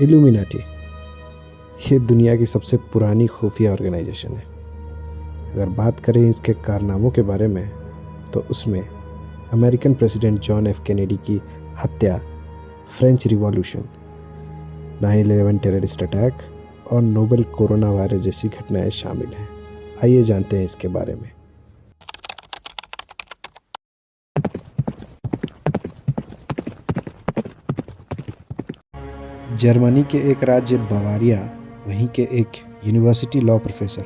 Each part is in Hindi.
इल्यूमिनाटी ये दुनिया की सबसे पुरानी खुफिया ऑर्गेनाइजेशन है। अगर बात करें इसके कारनामों के बारे में तो उसमें American president John F Kennedy की हत्या, फ्रेंच रिवॉल्यूशन, 9/11 टेररिस्ट अटैक और नोबेल कोरोना वायरस जैसी घटनाएं शामिल हैं। आइए जानते हैं इसके बारे में। जर्मनी के एक राज्य बवारिया, वहीं के एक यूनिवर्सिटी लॉ प्रोफेसर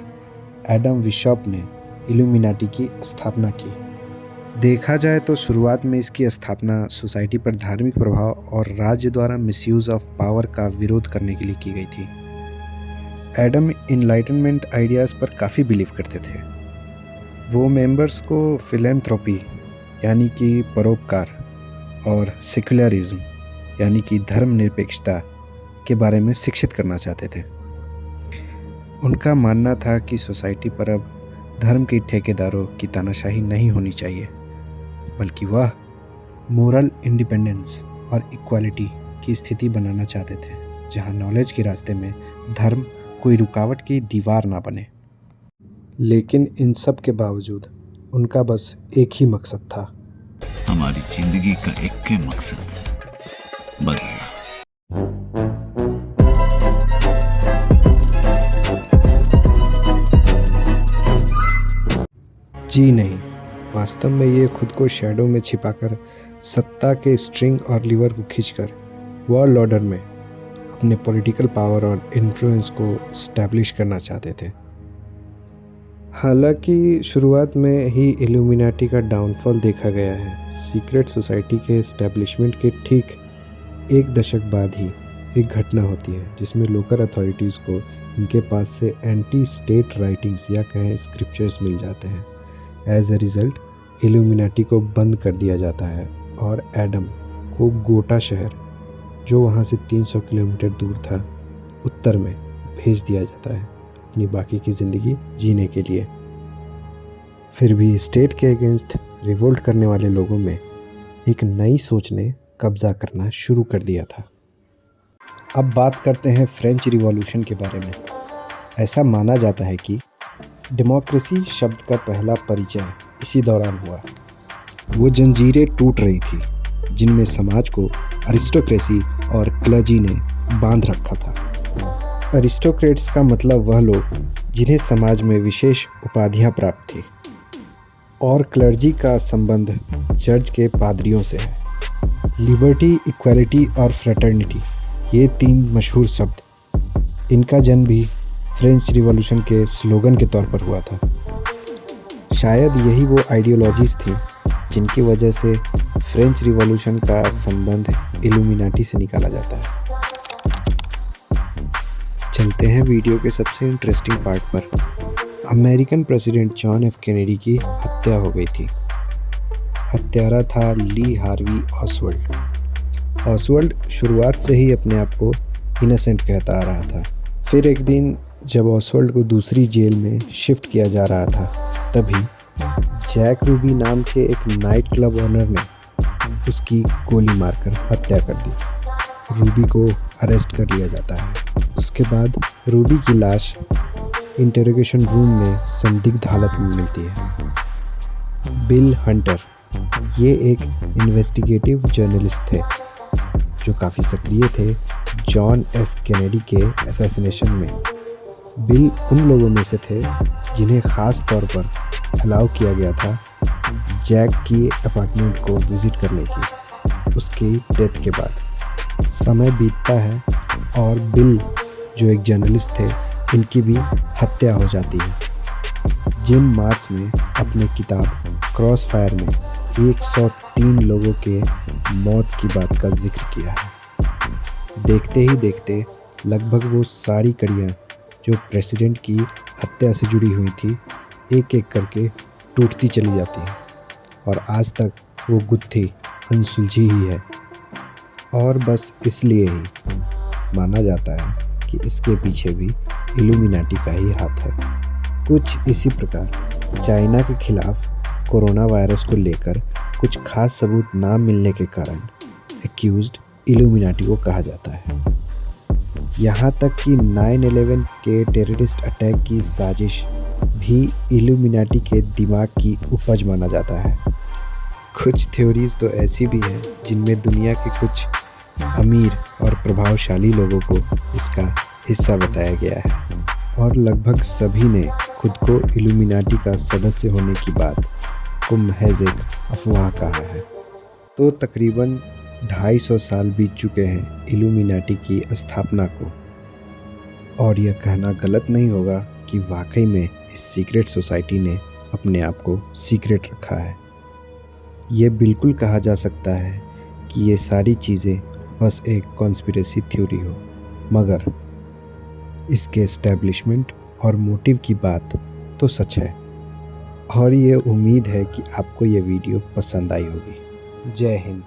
एडम विशॉप ने इल्यूमिनाटी की स्थापना की। देखा जाए तो शुरुआत में इसकी स्थापना सोसाइटी पर धार्मिक प्रभाव और राज्य द्वारा मिसयूज ऑफ पावर का विरोध करने के लिए की गई थी। एडम इनलाइटनमेंट आइडियाज़ पर काफ़ी बिलीव करते थे। वो मेंबर्स को फिलैंथ्रोपी यानी कि परोपकार और सेक्युलरिज्म यानी कि धर्मनिरपेक्षता के बारे में शिक्षित करना चाहते थे। उनका मानना था कि सोसाइटी पर अब धर्म के ठेकेदारों की तानाशाही नहीं होनी चाहिए, बल्कि वह मोरल इंडिपेंडेंस और इक्वालिटी की स्थिति बनाना चाहते थे, जहां नॉलेज के रास्ते में धर्म कोई रुकावट की दीवार ना बने। लेकिन इन सब के बावजूद उनका बस एक ही मकसद था। हमारी जिंदगी का एक ही मकसद है, बदलना। जी नहीं, वास्तव में ये खुद को शैडो में छिपाकर सत्ता के स्ट्रिंग और लीवर को खींचकर वर्ल्ड ऑर्डर में अपने पॉलिटिकल पावर और इन्फ्लुएंस को एस्टैब्लिश करना चाहते थे। हालांकि शुरुआत में ही इल्यूमिनाटी का डाउनफॉल देखा गया है। सीक्रेट सोसाइटी के एस्टैब्लिशमेंट के ठीक एक दशक बाद ही एक घटना होती है जिसमें लोकल अथॉरिटीज़ को इनके पास से एंटी स्टेट राइटिंग्स या कहें स्क्रिप्चर्स मिल जाते हैं। एज ए रिज़ल्ट इल्यूमिनाटी को बंद कर दिया जाता है और एडम को गोटा शहर, जो वहाँ से 300 किलोमीटर दूर था, उत्तर में भेज दिया जाता है अपनी बाकी की ज़िंदगी जीने के लिए। फिर भी स्टेट के अगेंस्ट रिवोल्ट करने वाले लोगों में एक नई सोच ने कब्ज़ा करना शुरू कर दिया था। अब बात करते हैं फ्रेंच रिवॉल्यूशन के बारे में। ऐसा माना जाता है कि डेमोक्रेसी शब्द का पहला परिचय इसी दौरान हुआ। वो जंजीरें टूट रही थी जिनमें समाज को अरिस्टोक्रेसी और क्लर्जी ने बांध रखा था। अरिस्टोक्रेट्स का मतलब वह लोग जिन्हें समाज में विशेष उपाधियां प्राप्त थी, और क्लर्जी का संबंध चर्च के पादरियों से है। लिबर्टी, इक्वालिटी और फ्रेटर्निटी, ये 3 मशहूर शब्द, इनका जन्म भी फ्रेंच रिवॉल्यूशन के स्लोगन के तौर पर हुआ था। शायद यही वो आइडियोलॉजीज़ थी जिनकी वजह से फ्रेंच रिवॉल्यूशन का संबंध इल्यूमिनाटी से निकाला जाता है। चलते हैं वीडियो के सबसे इंटरेस्टिंग पार्ट पर। American president John F Kennedy की हत्या हो गई थी। हत्यारा था ली हार्वी ऑसवाल्ड। ऑसवाल्ड शुरुआत से ही अपने आप को इनोसेंट कहता आ रहा था। फिर एक दिन जब ऑसवाल्ड को दूसरी जेल में शिफ्ट किया जा रहा था, तभी जैक रूबी नाम के एक नाइट क्लब ओनर ने उसकी गोली मारकर हत्या कर दी। रूबी को अरेस्ट कर लिया जाता है। उसके बाद रूबी की लाश इंटरोगेशन रूम में संदिग्ध हालत में मिलती है। बिल हंटर, ये एक इन्वेस्टिगेटिव जर्नलिस्ट थे जो काफ़ी सक्रिय थे जॉन एफ कैनेडी के असैसिनेशन में। बिल उन लोगों में से थे जिन्हें ख़ास तौर पर अलाउ किया गया था जैक की अपार्टमेंट को विज़िट करने की उसकी डेथ के बाद। समय बीतता है और बिल, जो एक जर्नलिस्ट थे, इनकी भी हत्या हो जाती है। जिम मार्स ने अपनी किताब क्रॉस फायर में 103 लोगों के मौत की बात का जिक्र किया है। देखते ही देखते लगभग वो सारी कड़ियाँ जो प्रेसिडेंट की हत्या से जुड़ी हुई थी, एक एक करके टूटती चली जाती है और आज तक वो गुत्थी अनसुलझी ही है। और बस इसलिए ही माना जाता है कि इसके पीछे भी इल्यूमिनाटी का ही हाथ है। कुछ इसी प्रकार चाइना के खिलाफ कोरोना वायरस को लेकर कुछ खास सबूत ना मिलने के कारण एक्यूज्ड इल्यूमिनाटी को कहा जाता है। यहाँ तक कि 9/11 के टेररिस्ट अटैक की साजिश भी इल्यूमिनाटी के दिमाग की उपज माना जाता है। कुछ थ्योरीज तो ऐसी भी हैं जिनमें दुनिया के कुछ अमीर और प्रभावशाली लोगों को इसका हिस्सा बताया गया है और लगभग सभी ने खुद को इल्यूमिनाटी का सदस्य होने की बात को महज एक अफवाह कहा है। तो तकरीबन 250 साल बीत चुके हैं इल्यूमिनाटी की स्थापना को, और यह कहना गलत नहीं होगा कि वाकई में इस सीक्रेट सोसाइटी ने अपने आप को सीक्रेट रखा है। ये बिल्कुल कहा जा सकता है कि ये सारी चीज़ें बस एक कॉन्स्पिरेसी थ्योरी हो, मगर इसके एस्टैब्लिशमेंट और मोटिव की बात तो सच है। और ये उम्मीद है कि आपको ये वीडियो पसंद आई होगी। जय हिंद।